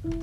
Hello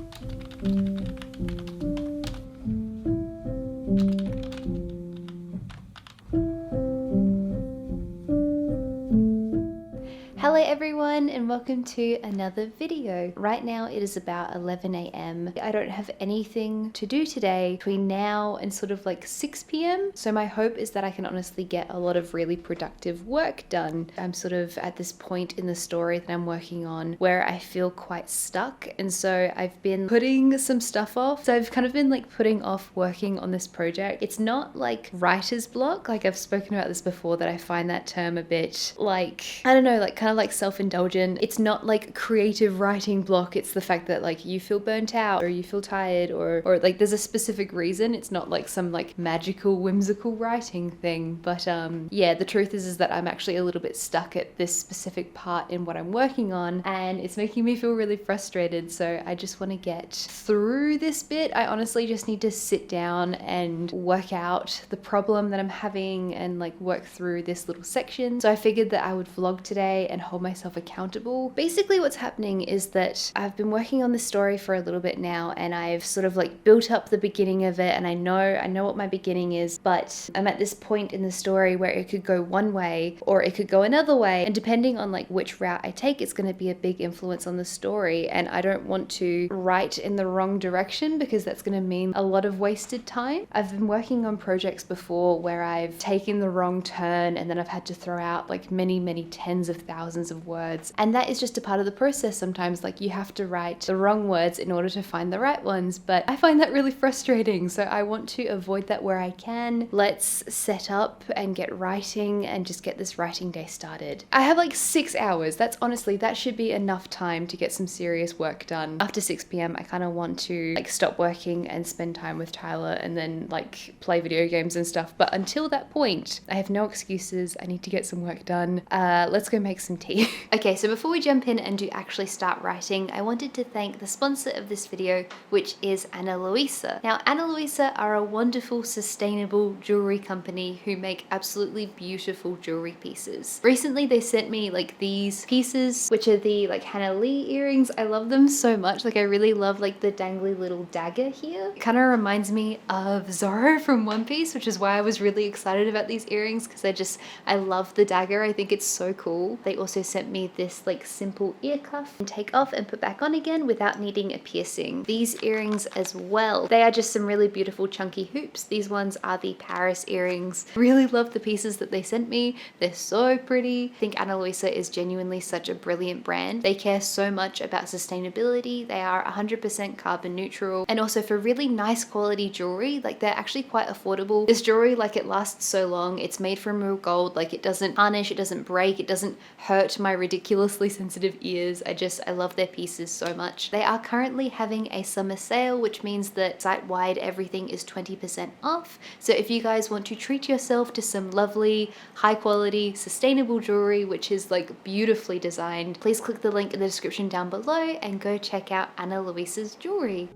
everyone and welcome to another video. Right now it is about 11 a.m. I don't have anything to do today between now and sort of like 6 p.m. So my hope is that I can honestly get a lot of really productive work done. I'm sort of at this point in the story that I'm working on where I feel quite stuck, and so I've been putting some stuff off. So I've kind of been like putting off working on this project. It's not like writer's block, like I've spoken about this before, that I find that term a bit like, I don't know, like kind of like self-indulgent. It's not like creative writing block. It's the fact that like you feel burnt out or you feel tired or like there's a specific reason. It's not like some like magical whimsical writing thing. But yeah, the truth is that I'm actually a little bit stuck at this specific part in what I'm working on, and it's making me feel really frustrated. So I just want to get through this bit. I honestly just need to sit down and work out the problem that I'm having and like work through this little section. So I figured that I would vlog today and hold myself accountable. Basically what's happening is that I've been working on this story for a little bit now, and I've sort of like built up the beginning of it, and I know what my beginning is, but I'm at this point in the story where it could go one way or it could go another way, and depending on like which route I take, it's going to be a big influence on the story, and I don't want to write in the wrong direction because that's going to mean a lot of wasted time. I've been working on projects before where I've taken the wrong turn and then I've had to throw out like many tens of thousands of words, and that is just a part of the process. Sometimes like you have to write the wrong words in order to find the right ones, but I find that really frustrating, so I want to avoid that where I can. Let's set up and get writing and just get this writing day started. I have like 6 hours. That's honestly, that should be enough time to get some serious work done. After 6 p.m. I kind of want to like stop working and spend time with Tyler and then like play video games and stuff, but until that point I have no excuses. I need to get some work done. Let's go make some tea. Okay, so before we jump in and do actually start writing, I wanted to thank the sponsor of this video, which is Ana Luisa. Now, Ana Luisa are a wonderful, sustainable jewelry company who make absolutely beautiful jewelry pieces. Recently, they sent me like these pieces, which are the like Hannah Lee earrings. I love them so much. Like I really love like the dangly little dagger here. It kind of reminds me of Zoro from One Piece, which is why I was really excited about these earrings, because I love the dagger. I think it's so cool. They also sent me this like simple ear cuff and take off and put back on again without needing a piercing. These earrings as well, they are just some really beautiful chunky hoops. These ones are the Paris earrings. Really love the pieces that they sent me. They're so pretty. I think Ana Luisa is genuinely such a brilliant brand. They care so much about sustainability. They are 100% carbon neutral, and also for really nice quality jewelry, like they're actually quite affordable. This jewelry, like it lasts so long. It's made from real gold. Like it doesn't tarnish, it doesn't break, it doesn't hurt my ridiculously sensitive ears. I love their pieces so much. They are currently having a summer sale, which means that site-wide everything is 20% off. So if you guys want to treat yourself to some lovely, high quality, sustainable jewelry, which is like beautifully designed, please click the link in the description down below and go check out Ana Luisa's jewelry.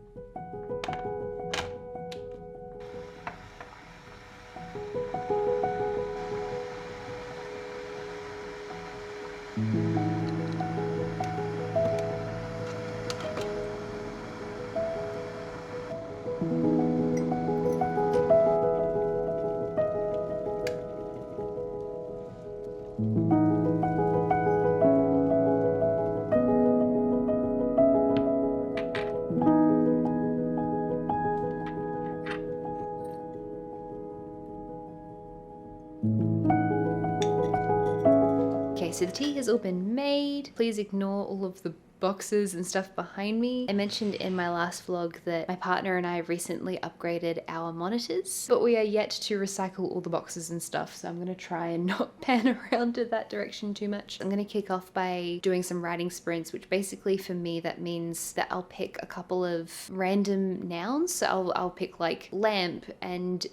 Okay, so the tea has all been made. Please ignore all of the boxes and stuff behind me. I mentioned in my last vlog that my partner and I recently upgraded our monitors, but we are yet to recycle all the boxes and stuff, so I'm gonna try and not pan around in that direction too much. I'm gonna kick off by doing some writing sprints, which basically for me that means that I'll pick a couple of random nouns. So I'll pick like lamp and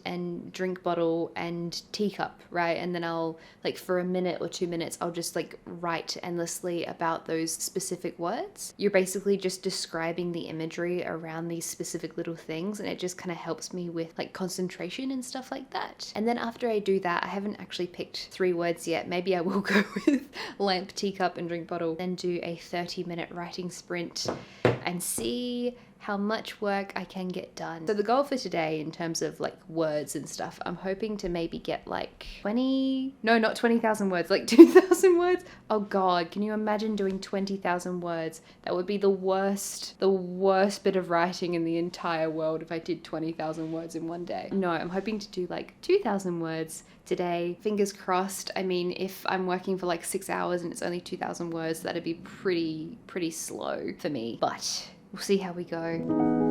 drink bottle and teacup, right? And then I'll like for a minute or 2 minutes I'll just like write endlessly about those specific words. words. You're basically just describing the imagery around these specific little things, and it just kind of helps me with like concentration and stuff like that. And then after I do that, I haven't actually picked 3 words yet. Maybe I will go with lamp, teacup, and drink bottle, then do a 30-minute writing sprint and see how much work I can get done. So the goal for today in terms of like words and stuff, I'm hoping to maybe get like 20,000 words, like 2,000 words. Oh God, can you imagine doing 20,000 words? That would be the worst bit of writing in the entire world if I did 20,000 words in one day. No, I'm hoping to do like 2,000 words today. Fingers crossed. I mean, if I'm working for like 6 hours and it's only 2,000 words, that'd be pretty slow for me, but we'll see how we go.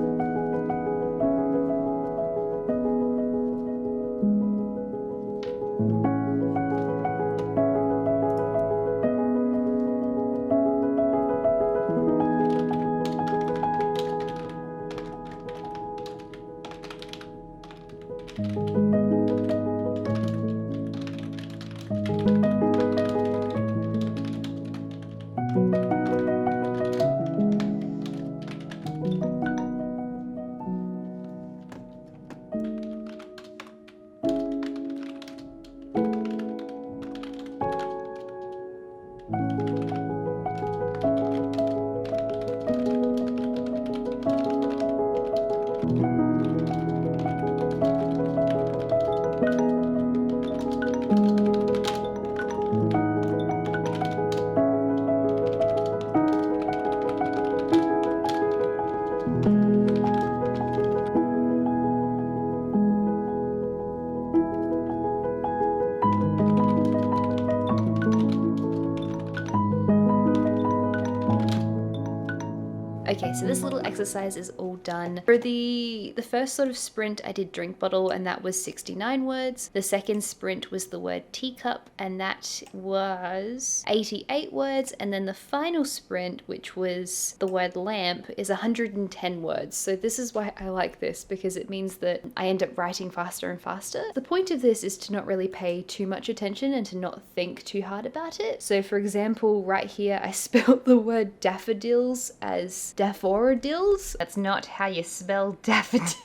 Okay, so this little exercise is all done. For the first sort of sprint, I did drink bottle, and that was 69 words. The second sprint was the word teacup, and that was 88 words. And then the final sprint, which was the word lamp, is 110 words. So this is why I like this, because it means that I end up writing faster and faster. The point of this is to not really pay too much attention and to not think too hard about it. So for example, right here, I spelled the word daffodils as daffodils. That's not how you spell daffodils.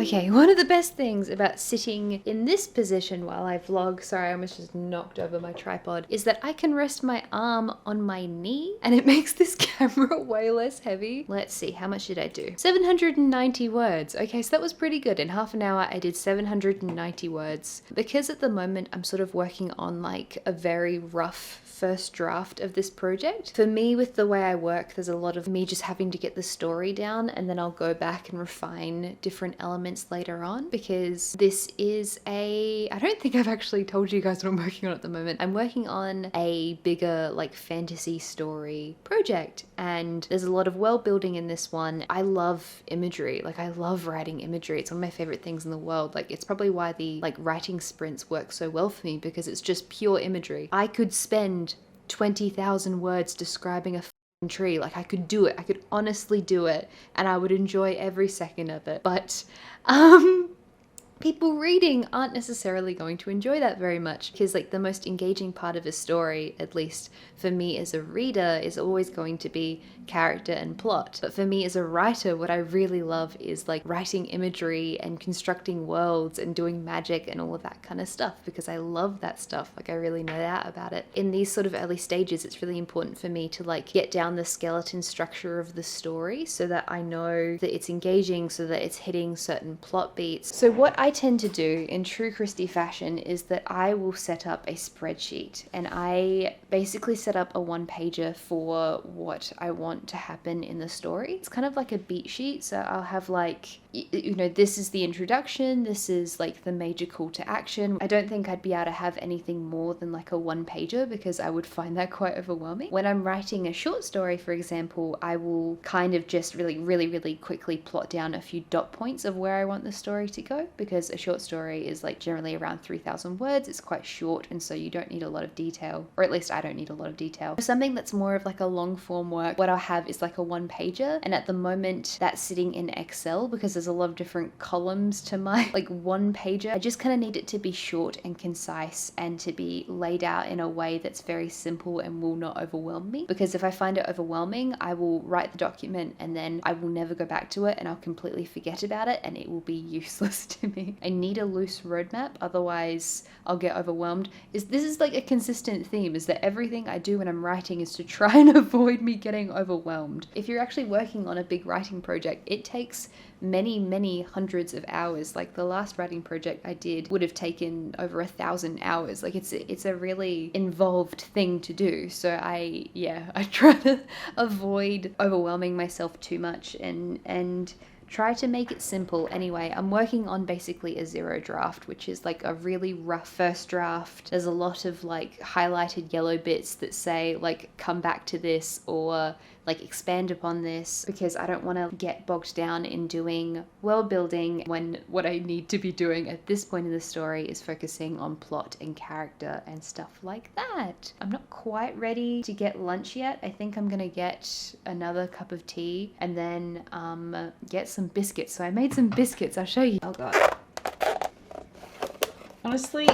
Okay, one of the best things about sitting in this position while I vlog, sorry, I almost just knocked over my tripod, is that I can rest my arm on my knee and it makes this camera way less heavy. Let's see, how much did I do? 790 words. Okay, so that was pretty good. In half an hour, I did 790 words. Because at the moment, I'm sort of working on like a very rough first draft of this project. For me, with the way I work, there's a lot of me just having to get the story down, and then I'll go back and refine different elements later on, because this is I don't think I've actually told you guys what I'm working on at the moment. I'm working on a bigger like fantasy story project, and there's a lot of world building in this one. I love imagery. Like, I love writing imagery. It's one of my favorite things in the world. Like, it's probably why the like writing sprints work so well for me, because it's just pure imagery. I could spend 20,000 words describing a tree. Like, I could do it. I could honestly do it, and I would enjoy every second of it. But people reading aren't necessarily going to enjoy that very much, because like the most engaging part of a story, at least for me as a reader, is always going to be character and plot. But for me as a writer, what I really love is like writing imagery and constructing worlds and doing magic and all of that kind of stuff, because I love that stuff. Like, I really know that about it. In these sort of early stages, it's really important for me to like get down the skeleton structure of the story so that I know that it's engaging, so that it's hitting certain plot beats. So what I I tend to do in true Christy fashion is that I will set up a spreadsheet, and I basically set up a one-pager for what I want to happen in the story. It's kind of like a beat sheet, so I'll have like, you know, this is the introduction, this is like the major call to action. I don't think I'd be able to have anything more than like a one-pager because I would find that quite overwhelming. When I'm writing a short story, for example, I will kind of just really quickly plot down a few dot points of where I want the story to go, because a short story is like generally around 3,000 words. It's quite short, and so you don't need a lot of detail, or at least I don't need a lot of detail. For something that's more of like a long form work, what I'll have is like a one-pager, and at the moment that's sitting in Excel because there's a lot of different columns to my like one-pager. I just kind of need it to be short and concise and to be laid out in a way that's very simple and will not overwhelm me, because if I find it overwhelming, I will write the document and then I will never go back to it, and I'll completely forget about it and it will be useless to me. I need a loose roadmap, otherwise I'll get overwhelmed. This is like a consistent theme, is that everything I do when I'm writing is to try and avoid me getting overwhelmed. If you're actually working on a big writing project, it takes many hundreds of hours. Like the last writing project I did would have taken over 1,000 hours. Like it's a really involved thing to do. So I try to avoid overwhelming myself too much and try to make it simple. Anyway, I'm working on basically a zero draft, which is like a really rough first draft. There's a lot of like highlighted yellow bits that say like come back to this or like expand upon this, because I don't want to get bogged down in doing world building when what I need to be doing at this point in the story is focusing on plot and character and stuff like that. I'm not quite ready to get lunch yet. I think I'm gonna get another cup of tea and then get some biscuits. So I made some biscuits, I'll show you. Oh god. Honestly,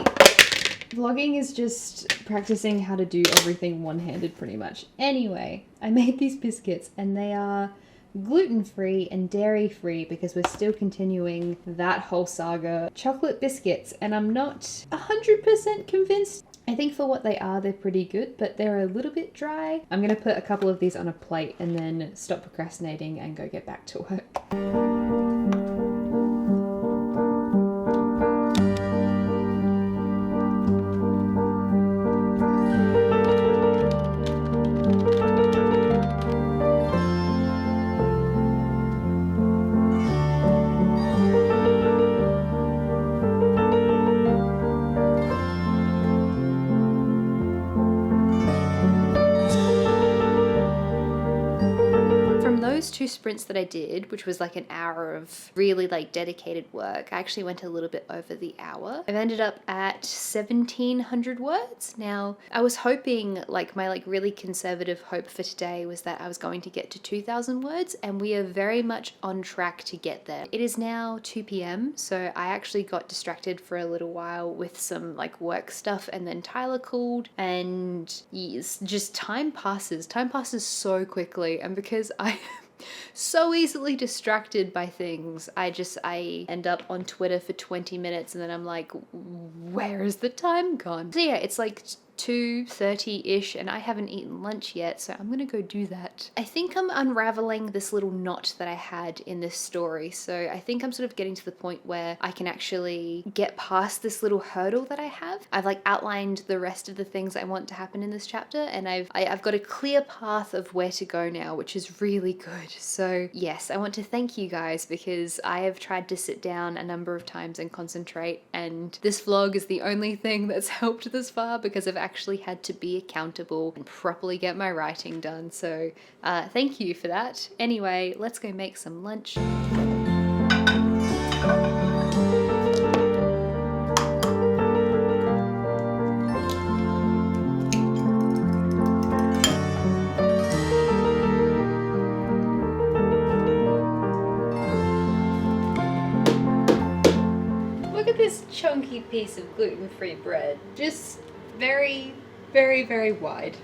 vlogging is just practicing how to do everything one-handed pretty much. Anyway, I made these biscuits and they are gluten-free and dairy-free because we're still continuing that whole saga. Chocolate biscuits, and I'm not 100% convinced. I think for what they are, they're pretty good, but they're a little bit dry. I'm gonna put a couple of these on a plate and then stop procrastinating and go get back to work. Two sprints that I did, which was like an hour of really like dedicated work, I actually went a little bit over the hour. I've ended up at 1,700 words. Now, I was hoping, like my like really conservative hope for today was that I was going to get to 2,000 words, and we are very much on track to get there. It is now 2 p.m. so I actually got distracted for a little while with some like work stuff, and then Tyler called, and yes, just time passes so quickly, and because I so easily distracted by things, I end up on Twitter for 20 minutes and then I'm like, where is the time gone? So yeah, it's like 2:30-ish and I haven't eaten lunch yet, so I'm gonna go do that. I think I'm unraveling this little knot that I had in this story, so I think I'm sort of getting to the point where I can actually get past this little hurdle that I have. I've like outlined the rest of the things I want to happen in this chapter, and I've got a clear path of where to go now, which is really good. So yes, I want to thank you guys, because I have tried to sit down a number of times and concentrate, and this vlog is the only thing that's helped this far, because I've actually had to be accountable and properly get my writing done. So thank you for that. Anyway, let's go make some lunch. Look at this chunky piece of gluten-free bread. Just very, very wide.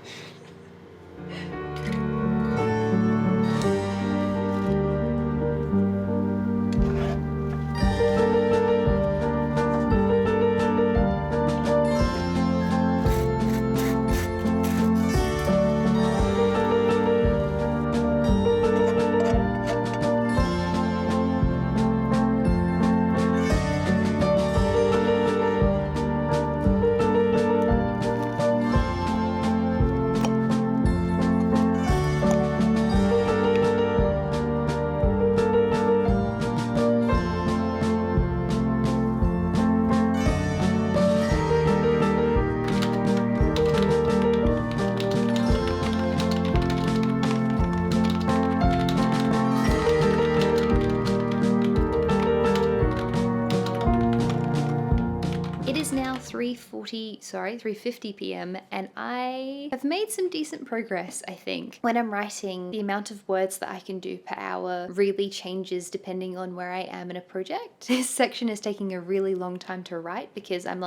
3:50 p.m. and I have made some decent progress, I think. When I'm writing, the amount of words that I can do per hour really changes depending on where I am in a project. This section is taking a really long time to write because I'm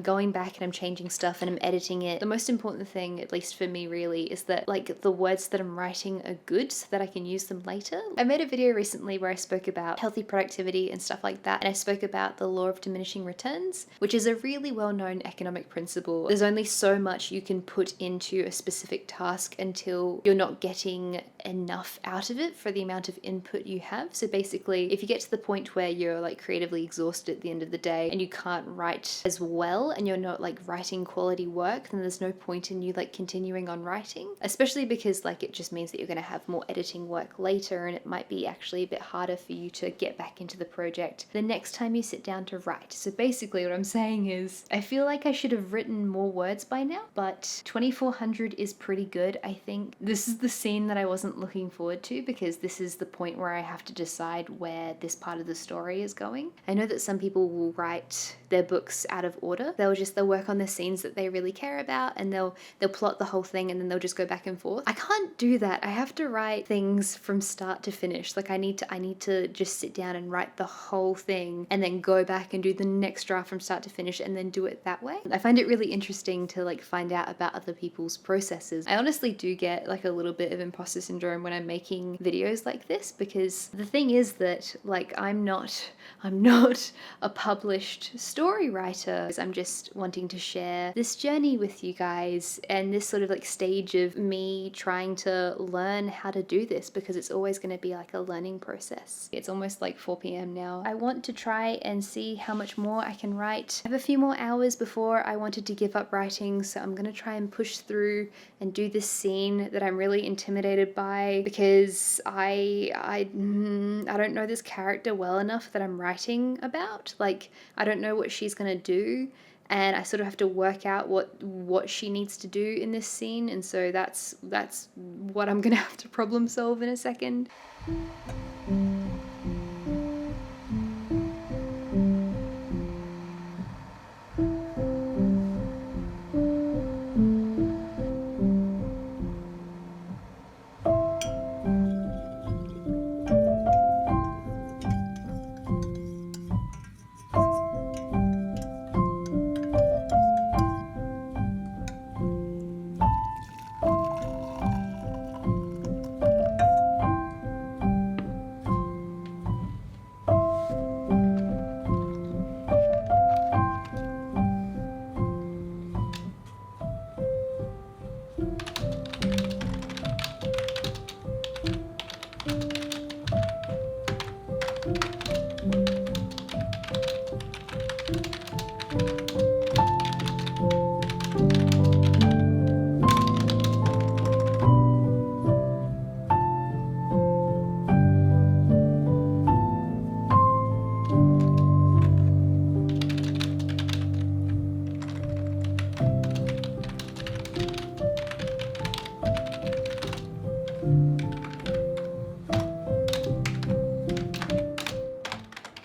going back and I'm changing stuff and I'm editing it. The most important thing, at least for me really, is that like the words that I'm writing are good so that I can use them later. I made a video recently where I spoke about healthy productivity and stuff like that, and I spoke about the law of diminishing returns, which is a really well-known economic principle. There's only so much you can put into a specific task until you're not getting enough out of it for the amount of input you have. So basically, if you get to the point where you're like creatively exhausted at the end of the day and you can't write as well and you're not like writing quality work, then there's no point in you like continuing on writing, especially because like it just means that you're going to have more editing work later and it might be actually a bit harder for you to get back into the project the next time you sit down to write. So basically what I'm saying is I feel like I should have written more words by now, but 2400 is pretty good. I think this is the scene that I wasn't looking forward to because this is the point where I have to decide where this part of the story is going. I know that some people will write their books out of order. They'll work on the scenes that they really care about and they'll plot the whole thing and then they'll just go back and forth. I can't do that. I have to write things from start to finish. Like I need to just sit down and write the whole thing and then go back and do the next draft from start to finish and then do it that way. I find it really interesting to like find out about other people's processes. I honestly do get like a little bit of imposter syndrome when I'm making videos like this because the thing is that like I'm not a published story writer. I'm just wanting to share this journey with you guys and this sort of like stage of me trying to learn how to do this because it's always going to be like a learning process. It's almost like 4 p.m. now. I want to try and see how much more I can write. I have a few more hours before I wanted to give up writing, so I'm going to try and push through and do this scene that I'm really intimidated by because I don't know this character well enough that I'm writing about. Like I don't know what she's going to do. And I sort of have to work out what she needs to do in this scene, and so that's what I'm gonna have to problem solve in a second.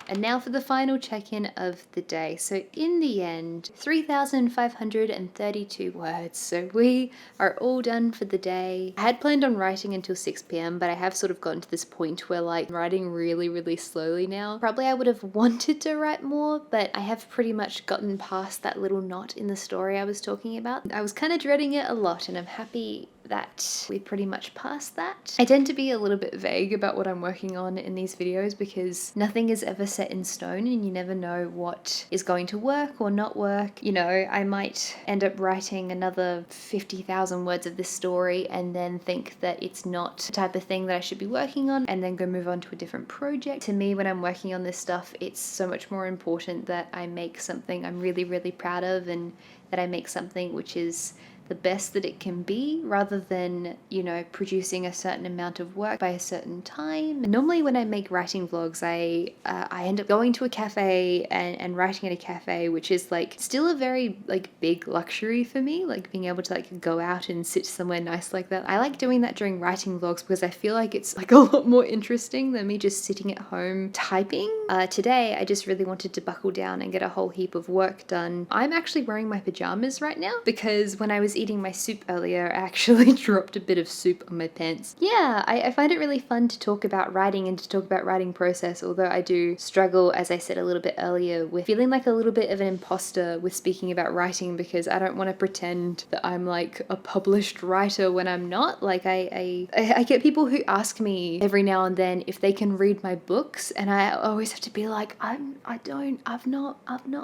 And now for the final check-in of the day. So in the end, 3,532 words. So we are all done for the day. I had planned on writing until 6 p.m, but I have sort of gotten to this point where like I'm writing really, really slowly now. Probably I would have wanted to write more, but I have pretty much gotten past that little knot in the story I was talking about. I was kind of dreading it a lot, and I'm happy that we pretty much passed that. I tend to be a little bit vague about what I'm working on in these videos because nothing is ever set in stone and you never know what is going to work or not work. You know, I might end up writing another 50,000 words of this story and then think that it's not the type of thing that I should be working on and then go move on to a different project. To me, when I'm working on this stuff, it's so much more important that I make something I'm really, really proud of and that I make something which is the best that it can be, rather than, you know, producing a certain amount of work by a certain time. Normally when I make writing vlogs, I end up going to a cafe and writing at a cafe, which is like still a very like big luxury for me, like being able to like go out and sit somewhere nice like that. I like doing that during writing vlogs because I feel like it's like a lot more interesting than me just sitting at home typing. Today I just really wanted to buckle down and get a whole heap of work done. I'm actually wearing my pajamas right now because when I was eating my soup earlier, I actually dropped a bit of soup on my pants. Yeah, I find it really fun to talk about writing and to talk about writing process, although I do struggle, as I said a little bit earlier, with feeling like a little bit of an imposter with speaking about writing, because I don't want to pretend that I'm like a published writer when I'm not. Like I get people who ask me every now and then if they can read my books, and I always have to be like, I've not.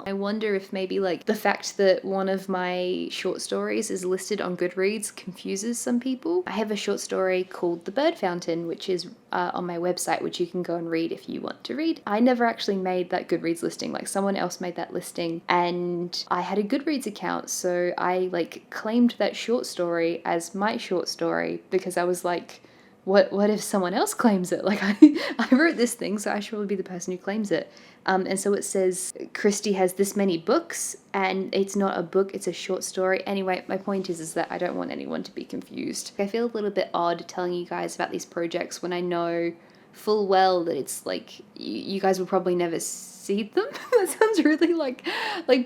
I wonder if maybe like the fact that one of my short stories is listed on Goodreads confuses some people. I have a short story called The Bird Fountain, which is on my website, which you can go and read if you want to read. I never actually made that Goodreads listing, like someone else made that listing, and I had a Goodreads account, so I like claimed that short story as my short story because I was like, what if someone else claims it? Like I wrote this thing, so I should probably be the person who claims it. And so it says Christy has this many books, and it's not a book, it's a short story. Anyway, my point is that I don't want anyone to be confused. I feel a little bit odd telling you guys about these projects when I know full well that it's like you guys will probably never see them. That sounds really like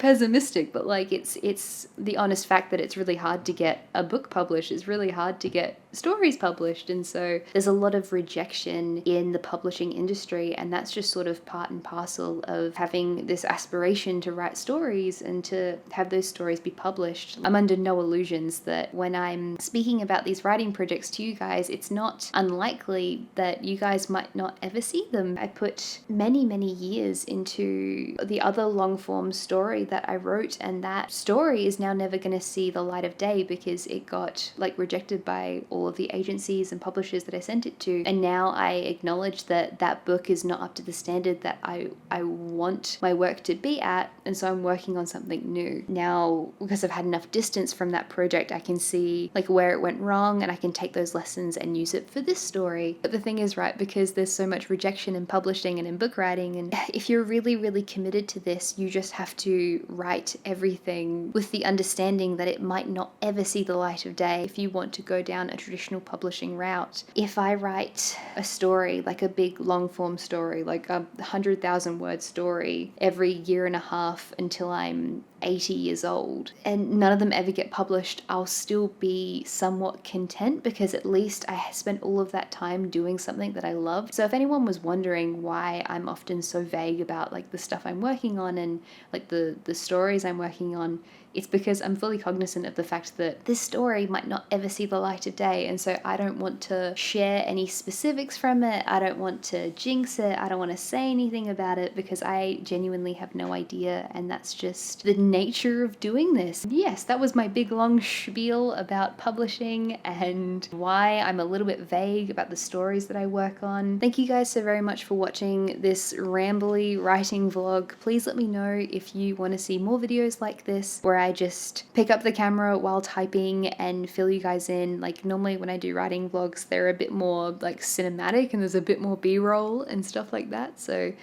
pessimistic, but like it's the honest fact that it's really hard to get a book published. It's really hard to get stories published, and so there's a lot of rejection in the publishing industry, and that's just sort of part and parcel of having this aspiration to write stories and to have those stories be published. I'm under no illusions that when I'm speaking about these writing projects to you guys, it's not unlikely that you guys might not ever see them. I put many years into the other long form story that I wrote, and that story is now never going to see the light of day because it got like rejected by all of the agencies and publishers that I sent it to. And now I acknowledge that that book is not up to the standard that I want my work to be at, and so I'm working on something new. Now, because I've had enough distance from that project, I can see like where it went wrong, and I can take those lessons and use it for this story. But the thing is, right, because there's so much rejection in publishing and in book writing, and if you're really committed to this, you just have to write everything with the understanding that it might not ever see the light of day if you want to go down a traditional publishing route. If I write a story, like a big long form story, like a 100,000 word story every year and a half until I'm 80 years old, and none of them ever get published, I'll still be somewhat content because at least I spent all of that time doing something that I love. So if anyone was wondering why I'm often so vague about like the stuff I'm working on and like the stories I'm working on, it's because I'm fully cognizant of the fact that this story might not ever see the light of day, and so I don't want to share any specifics from it. I don't want to jinx it. I don't want to say anything about it because I genuinely have no idea, and that's just the nature of doing this. Yes, that was my big long spiel about publishing and why I'm a little bit vague about the stories that I work on. Thank you guys so very much for watching this rambly writing vlog. Please let me know if you want to see more videos like this where I just pick up the camera while typing and fill you guys in. Like normally when I do writing vlogs, they're a bit more like cinematic and there's a bit more b-roll and stuff like that. So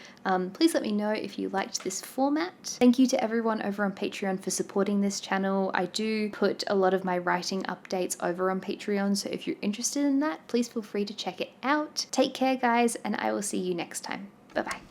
please let me know if you liked this format. Thank you to everyone over on Patreon for supporting this channel. I do put a lot of my writing updates over on Patreon, so if you're interested in that, please feel free to check it out. Take care guys, and I will see you next time. Bye bye.